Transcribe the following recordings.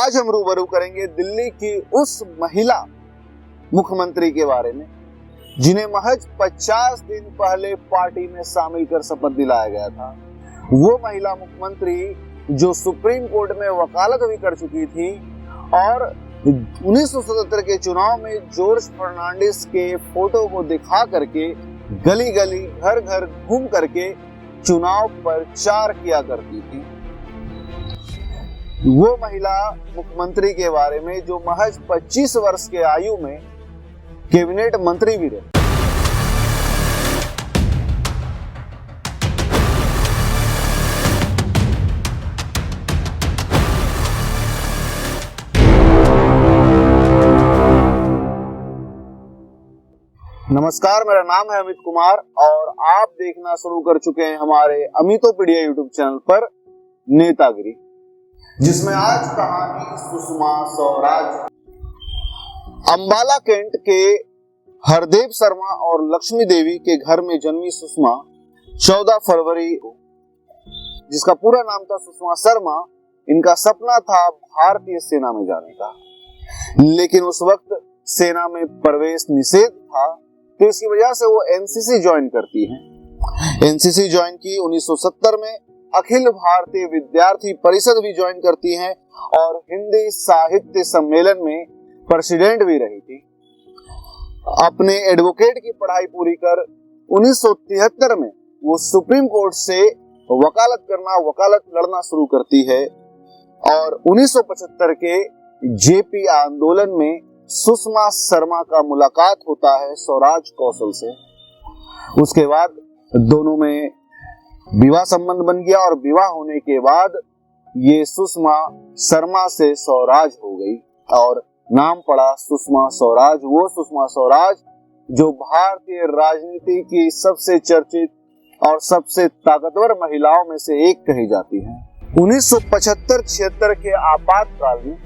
आज हम रूबरू करेंगे दिल्ली की उस महिला मुख्यमंत्री के बारे में जिन्हें महज 50 दिन पहले पार्टी में शामिल कर शपथ दिलाया गया था। वो महिला मुख्यमंत्री जो सुप्रीम कोर्ट में वकालत भी कर चुकी थी और 1977 के चुनाव में जॉर्ज फर्नांडिस के फोटो को दिखा करके गली गली घर घर घूम करके चुनाव प्रचार किया करती थी। वो महिला मुख्यमंत्री के बारे में जो महज 25 वर्ष के आयु में कैबिनेट मंत्री भी रहे। नमस्कार, मेरा नाम है अमित कुमार और आप देखना शुरू कर चुके हैं हमारे अमितोपीडिया यूट्यूब चैनल पर नेतागिरी, जिसमें आज कहानी सुषमा स्वराज। अंबाला कैंट के हरदेव शर्मा और लक्ष्मी देवी के घर में जन्मी सुषमा 14 फरवरी को, जिसका पूरा नाम था सुषमा शर्मा, इनका सपना था भारतीय सेना में जाने का, लेकिन उस वक्त सेना में प्रवेश निषेध था, तो इसकी वजह से वो एनसीसी ज्वाइन करती हैं। एनसीसी ज्वाइन की 1970 में, अखिल भारतीय विद्यार्थी परिषद भी ज्वाइन करती हैं और हिंदी साहित्य सम्मेलन में प्रेसिडेंट भी रही थी। अपने एडवोकेट की पढ़ाई पूरी कर 1973 में वो सुप्रीम कोर्ट से वकालत लड़ना शुरू करती है और 1975 के जेपी आंदोलन में सुषमा शर्मा का मुलाकात होता है स्वराज कौशल से। उसके बाद दोनों में विवाह संबंध बन गया और विवाह होने के बाद ये सुषमा शर्मा से स्वराज हो गई और नाम पड़ा सुषमा स्वराज। वो सुषमा स्वराज जो भारतीय राजनीति की सबसे चर्चित और सबसे ताकतवर महिलाओं में से एक कही जाती है। 1975-76 के आपातकाल में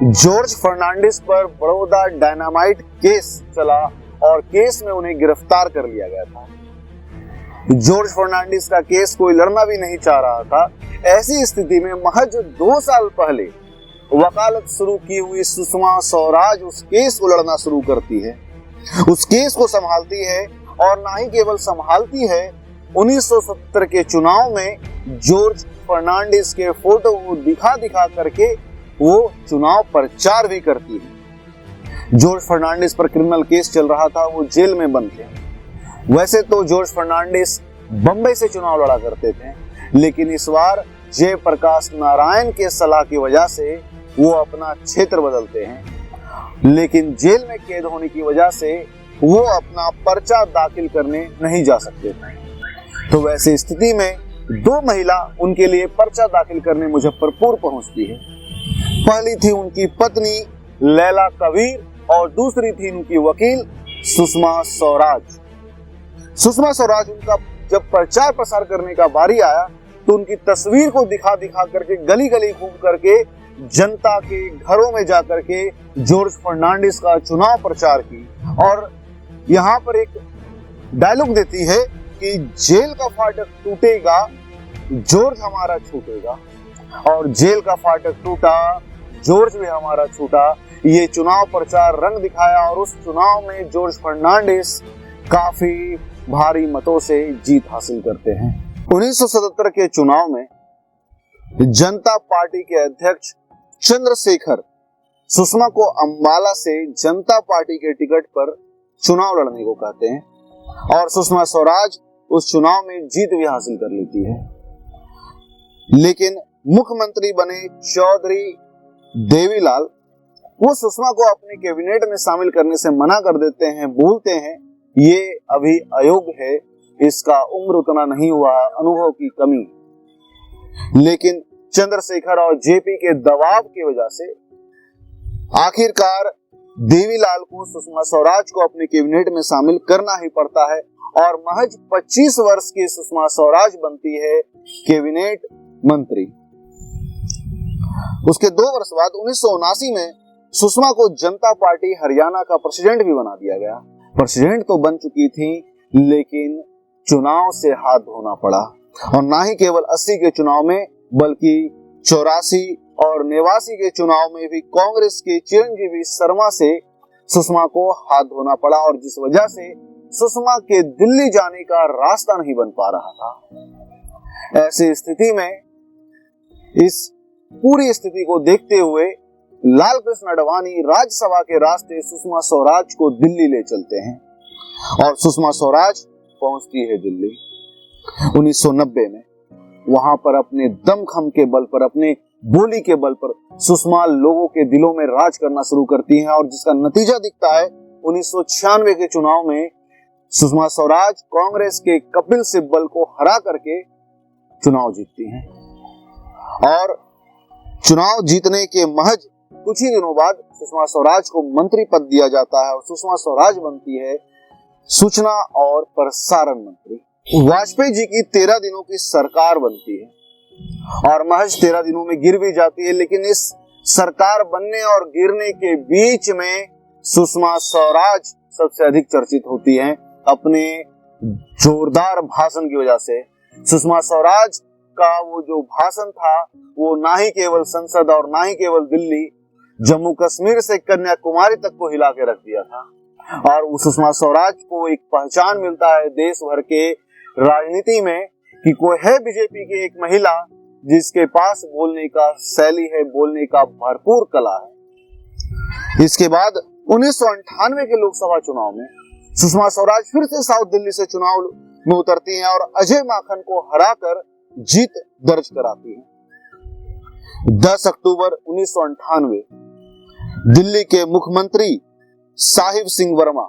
जॉर्ज फर्नांडिस पर बड़ौदा डायनामाइट केस चला और केस में उन्हें गिरफ्तार कर लिया गया था। जॉर्ज फर्नांडिस का केस कोई लड़ना भी नहीं चाह रहा था। ऐसी स्थिति में महज 2 साल पहले वकालत शुरू की हुई सुषमा स्वराज उस केस को लड़ना शुरू करती है, उस केस को संभालती है और ना ही केवल संभालती है, 1970 के चुनाव में जॉर्ज फर्नांडिस के फोटो को दिखा करके वो चुनाव प्रचार भी करती है। जॉर्ज फर्नांडिस पर क्रिमिनल केस चल रहा था, वो जेल में बंद थे। वैसे तो जॉर्ज फर्नांडिस बंबई से चुनाव लड़ा करते थे, लेकिन इस बार जयप्रकाश नारायण के सलाह की वजह से वो अपना क्षेत्र बदलते हैं, लेकिन जेल में कैद होने की वजह से वो अपना पर्चा दाखिल करने नहीं जा सकते थे। तो वैसी स्थिति में 2 महिला उनके लिए पर्चा दाखिल करने मुजफ्फरपुर पहुंचती है। पहली थी उनकी पत्नी लैला कबीर और दूसरी थी उनकी वकील सुषमा स्वराज। सुषमा स्वराज उनका जब प्रचार प्रसार करने का बारी आया तो उनकी तस्वीर को दिखा करके गली गली घूम करके जनता के घरों में जाकर के जॉर्ज फर्नांडिस का चुनाव प्रचार की और यहाँ पर एक डायलॉग देती है कि जेल का फाटक टूटेगा, जॉर्ज हमारा छूटेगा, और जेल का फाटक टूटा, जॉर्ज भी हमारा छूटा। ये चुनाव प्रचार रंग दिखाया और उस चुनाव में जॉर्ज फर्नांडिस काफी भारी मतों से जीत हासिल करते हैं। 1977 के चुनाव में जनता पार्टी के अध्यक्ष चंद्रशेखर सुषमा को अंबाला से जनता पार्टी के टिकट पर चुनाव लड़ने को कहते हैं और सुषमा स्वराज उस चुनाव में जीत भी हासिल कर लेती है। लेकिन मुख्यमंत्री बने चौधरी देवीलाल वो सुषमा को अपने कैबिनेट में शामिल करने से मना कर देते हैं, बोलते हैं ये अभी अयोग्य है, इसका उम्र उतना नहीं हुआ, अनुभव की कमी। लेकिन चंद्रशेखर और जेपी के दबाव की वजह से आखिरकार देवीलाल को सुषमा स्वराज को अपने कैबिनेट में शामिल करना ही पड़ता है और महज 25 वर्ष की सुषमा स्वराज बनती है कैबिनेट मंत्री। उसके 2 वर्ष बाद 1979 में सुषमा को जनता पार्टी हरियाणा का प्रेसिडेंट भी बना दिया गया। प्रेसिडेंट तो बन चुकी थी, लेकिन चुनाव से हाथ धोना पड़ा और ना ही केवल 80 के चुनाव में बल्कि 84 और नेवासी के चुनाव में भी कांग्रेस के चिरंजीवी शर्मा से सुषमा को हाथ धोना पड़ा और जिस वजह से सुषमा के दिल्ली जाने का रास्ता नहीं बन पा रहा था। ऐसी स्थिति में इस पूरी स्थिति को देखते हुए लाल कृष्ण आडवाणी राज्यसभा के रास्ते सुषमा स्वराज को दिल्ली ले चलते हैं और सुषमा स्वराज पहुंचती है दिल्ली 1990 में। वहां पर अपने दमखम के बल पर, अपने बोली के बल पर सुषमा लोगों के दिलों में राज करना शुरू करती हैं और जिसका नतीजा दिखता है 1996 के चुनाव में सुषमा स्वराज कांग्रेस के कपिल सिब्बल को हरा करके चुनाव जीतती हैं और चुनाव जीतने के महज कुछ ही दिनों बाद सुषमा स्वराज को मंत्री पद दिया जाता है और सुषमा स्वराज बनती है सूचना और प्रसारण मंत्री। वाजपेयी जी की 13 दिनों की सरकार बनती है और महज 13 दिनों में गिर भी जाती है, लेकिन इस सरकार बनने और गिरने के बीच में सुषमा स्वराज सबसे अधिक चर्चित होती हैं अपने जोरदार भाषण की वजह से। सुषमा स्वराज का वो जो भाषण था वो ना ही केवल संसद और ना ही केवल दिल्ली, जम्मू कश्मीर से कन्याकुमारी तक को हिला के रख दिया था और सुषमा स्वराज को एक पहचान मिलता है देश भर के राजनीति में कि कोई है बीजेपी की एक महिला जिसके पास बोलने का शैली है, बोलने का भरपूर कला है। इसके बाद 1998 के लोकसभा चुनाव में सुषमा स्वराज फिर से साउथ दिल्ली से चुनाव में उतरती हैं और अजय माकन को हराकर जीत दर्ज कराती हैं। 10 अक्टूबर 1998 दिल्ली के मुख्यमंत्री साहिब सिंह वर्मा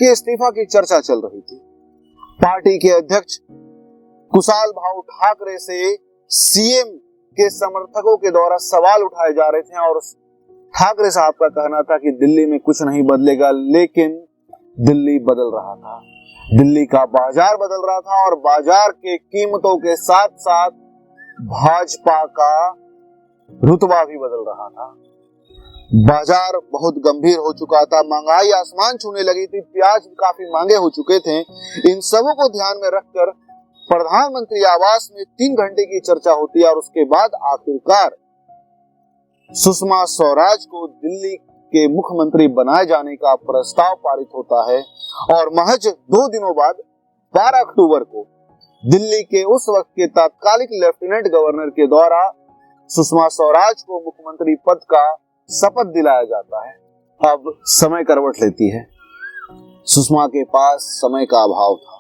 के इस्तीफा की चर्चा चल रही थी। पार्टी के अध्यक्ष कुशाल भाऊ ठाकरे से सीएम के समर्थकों के द्वारा सवाल उठाए जा रहे थे और ठाकरे साहब का कहना था कि दिल्ली में कुछ नहीं बदलेगा, लेकिन दिल्ली बदल रहा था। दिल्ली का बाजार बदल रहा था और बाजार के कीमतों के साथ साथ भाजपा का रुतबा भी बदल रहा था। बाजार बहुत गंभीर हो चुका था, महंगाई आसमान छूने लगी थी, प्याज काफी महंगे हो चुके थे। इन सबों को ध्यान में रखकर प्रधानमंत्री आवास में 3 घंटे की चर्चा होती है और उसके बाद आखिरकार सुषमा स्वराज को दिल्ली के मुख्यमंत्री बनाए जाने का प्रस्ताव पारित होता है और महज 2 दिनों बाद 12 अक्टूबर को दिल्ली के उस वक्त के तात्कालिक लेफ्टिनेंट गवर्नर के द्वारा सुषमा स्वराज को मुख्यमंत्री पद का शपथ दिलाया जाता है। अब समय करवट लेती है। सुषमा के पास समय का अभाव था।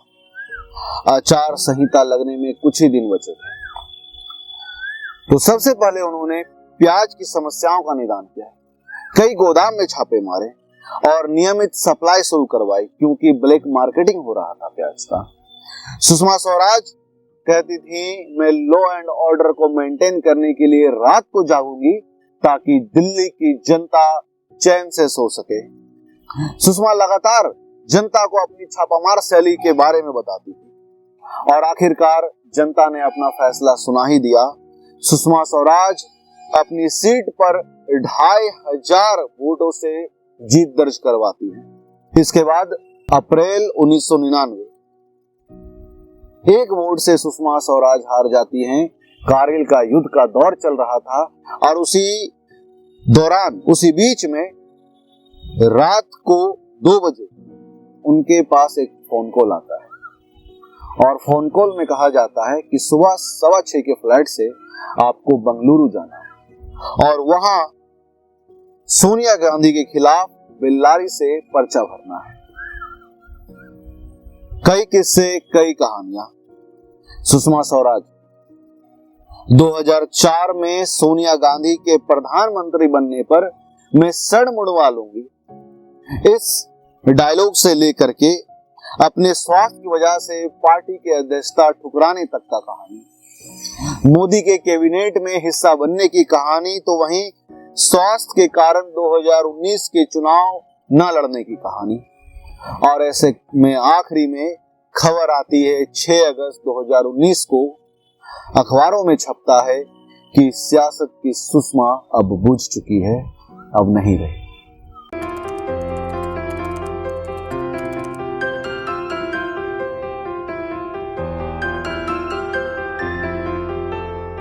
आचार संहिता लगने में कुछ ही दिन बचे थे, तो सबसे पहले उन्होंने प्याज की समस्याओं का निदान किया। कई गोदाम में छापे मारे और नियमित सप्लाई शुरू करवाई क्योंकि ब्लैक मार्केटिंग हो रहा था प्याज का। सुषमा स्वराज कहती थी मैं लॉ एंड ऑर्डर को मेंटेन करने के लिए रात को जागूंगी ताकि दिल्ली की जनता चैन से सो सके। सुषमा लगातार जनता को अपनी छापामार शैली के बारे में बताती थी और आखिरकार जनता ने अपना फैसला सुना ही दिया। सुषमा स्वराज अपनी सीट पर 2500 वोटों से जीत दर्ज करवाती है। इसके बाद अप्रैल 1999 एक वोट से सुषमा स्वराज हार जाती हैं। कारगिल का युद्ध का दौर चल रहा था और उसी दौरान, उसी बीच में रात को 2 बजे उनके पास एक फोन कॉल आता है और फोन कॉल में कहा जाता है कि सुबह 6:15 के फ्लाइट से आपको बंगलुरु जाना है और वहां सोनिया गांधी के खिलाफ बेल्लारी से पर्चा भरना है। कई किस्से, कई कहानियां। सुषमा स्वराज 2004 में सोनिया गांधी के प्रधानमंत्री बनने पर मैं सड़ मुड़वा लूंगी, इस डायलॉग से लेकर के अपने स्वास्थ्य की वजह से पार्टी के अध्यक्षता ठुकराने तक का कहानी, मोदी के कैबिनेट में हिस्सा बनने की कहानी, तो वहीं स्वास्थ्य के कारण 2019 के चुनाव न लड़ने की कहानी। और ऐसे में आखिरी में खबर आती है 6 अगस्त 2019 को अखबारों में छपता है कि सियासत की सुषमा अब बुझ चुकी है, अब नहीं रही।